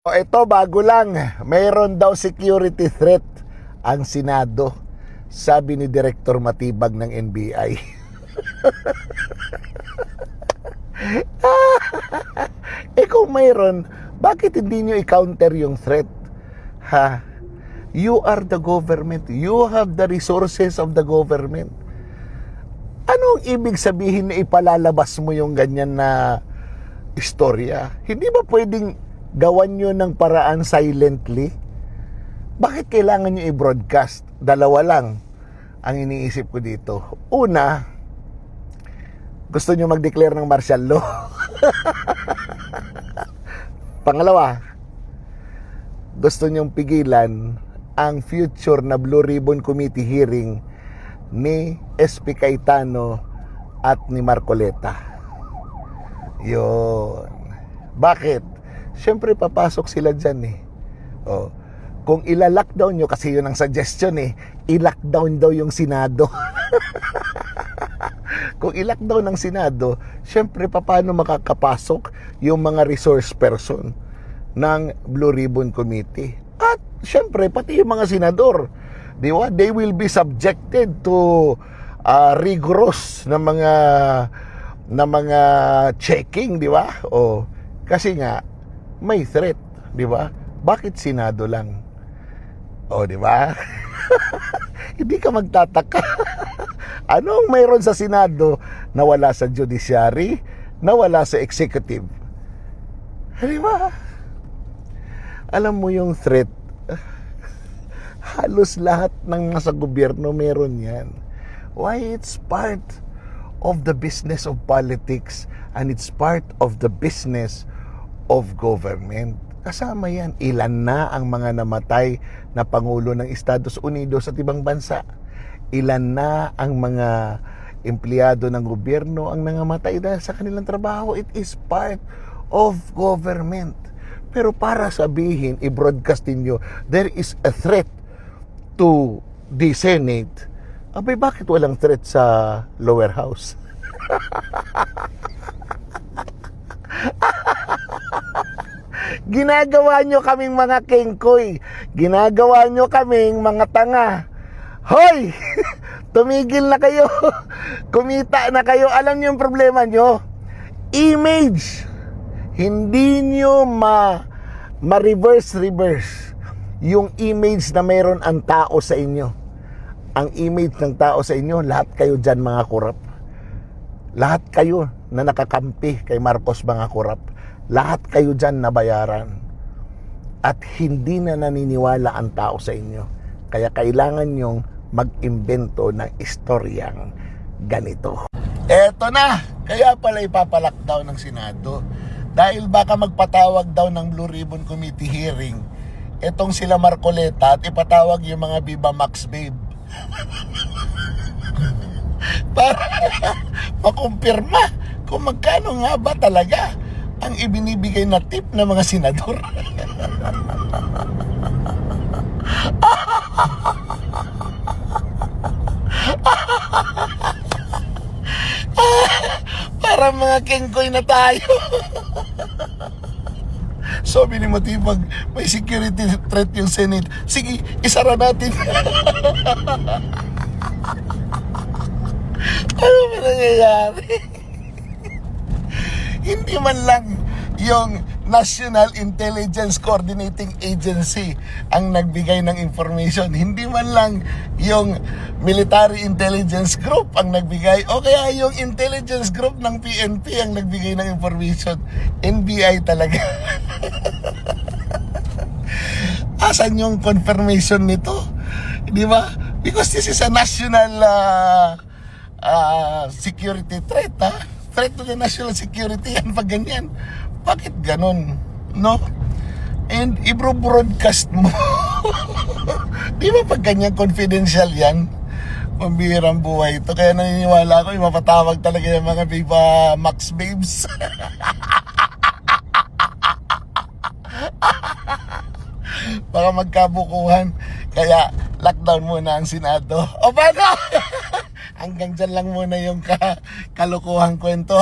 O ito, bago lang. Mayroon daw security threat ang Senado, sabi ni Director Matibag ng NBI. Kung mayroon, bakit hindi nyo i-counter yung threat? Ha? You are the government. You have the resources of the government. Anong ibig sabihin na ipalalabas mo yung ganyan na istorya? Hindi ba pwedeng gawan nyo ng paraan silently? Bakit kailangan nyo i-broadcast? Dalawa lang ang iniisip ko dito. Una, gusto nyo mag-declare ng martial law. Pangalawa, gusto nyong pigilan ang future na Blue Ribbon Committee hearing ni SP Cayetano at ni Marcoleta. Yun. Bakit? Siyempre papasok sila dyan eh. Kung ila-lockdown nyo, kasi yun ang suggestion eh, i-lockdown daw yung Senado. Kung i-lockdown ng Senado, siyempre paano makakapasok yung mga resource person ng Blue Ribbon Committee? At siyempre pati yung mga senador, di ba? They will be subjected to rigorous na mga checking, di ba? Kasi nga may threat, di ba? Bakit Senado lang? Di ba? Hindi ka magtataka. Anong mayroon sa Senado na wala sa judiciary, na wala sa executive? Di ba? Alam mo yung threat, halos lahat ng nasa gobyerno meron yan. Why? It's part of the business of politics and it's part of the business of government. Kasama yan. Ilan na ang mga namatay na Pangulo ng Estados Unidos at ibang bansa? Ilan na ang mga empleyado ng gobyerno ang nangamatay dahil sa kanilang trabaho? It is part of government. Pero para sabihin, i-broadcast ninyo, there is a threat to the Senate. Abay, bakit walang threat sa lower house? Ginagawa nyo kaming mga kengkoy. Ginagawa nyo kaming mga tanga. Hoy! Tumigil na kayo. Kumita na kayo. Alam nyo yung problema nyo? Image. Hindi nyo ma-reverse yung image na mayroon ang tao sa inyo. Ang image ng tao sa inyo, lahat kayo dyan mga kurap. Lahat kayo na nakakampi kay Marcos mga kurap. Lahat kayo dyan nabayaran. At hindi na naniniwala ang tao sa inyo. Kaya kailangan nyong mag-imbento ng istoryang ganito. Eto na! Kaya pala ipapalockdown ng Senado. Dahil baka magpatawag daw ng Blue Ribbon Committee hearing etong sila Marcoleta at ipatawag yung mga Viva Max Babe. Para makumpirma kung magkano nga ba talaga ang ibinibigay na tip ng mga senador. Para mga kengkoy na tayo. Sabi ni Matibag, may security threat yung Senate. Sige, isara natin. Ano ba nangyayari? Hindi man lang yung National Intelligence Coordinating Agency ang nagbigay ng information. Hindi man lang yung Military Intelligence Group ang nagbigay. O kaya yung Intelligence Group ng PNP ang nagbigay ng information. NBI talaga. Asan yung confirmation nito? Di ba? Because this is a national security threat, ha? Threat to the national security yan pag ganyan. Bakit ganon? No? And i-broadcast mo. Di ba pag ganyan confidential yan? Pambihirang buhay ito. Kaya naniniwala ako, mapatawag talaga yung mga Viva Max Babes. Baka magkabukuhan. Kaya lockdown muna ang Senado. O paano? Hanggang dyan lang muna yung kalokohang kwento.